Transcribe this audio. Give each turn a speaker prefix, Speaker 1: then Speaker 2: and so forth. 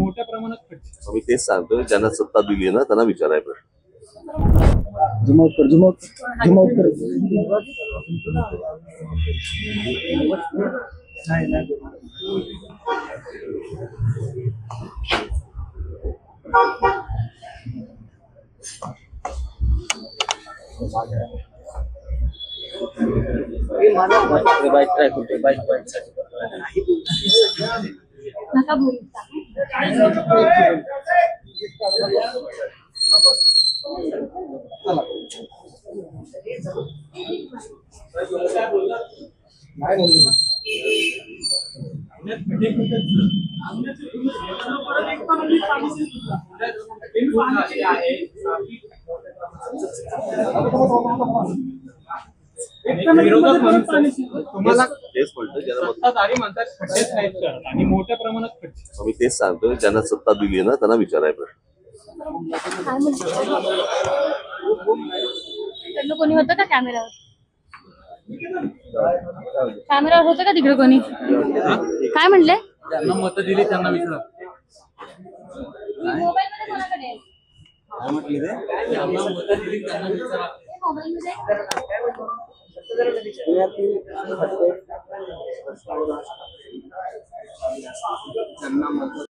Speaker 1: मोठ्या प्रमाणात खर्च.
Speaker 2: मी तेच सांगतोय, ज्यांना सत्ता दिली ना त्यांना विचाराय प्रश्न.
Speaker 3: बाईक ट्राय करतोय बाईक
Speaker 4: नका बोलू.
Speaker 1: विरोधक म्हणून तुम्हाला
Speaker 2: तेच म्हणतो, ज्यांना
Speaker 1: सत्ताधारी म्हणतात खड्डेच नाहीत शहरात आणि मोठ्या प्रमाणात खर्च.
Speaker 2: मी तेच सांगतोय, ज्यांना सत्ता दिली ना त्यांना विचाराय प्रश्न.
Speaker 4: काय म्हणतो तिकडनं कोणी होतं का कॅमेरावर? कॅमेरावर होतं का तिकडे कोणी? काय म्हणले?
Speaker 1: ज्यांना मतं दिली त्यांना विचारा.
Speaker 4: मोबाईल मध्ये कोणाकडे आहे?
Speaker 3: काय म्हटली ते
Speaker 1: ज्यांना मतं दिली त्यांना विचारा.
Speaker 4: मोबाईल मध्ये
Speaker 3: त्यांना मत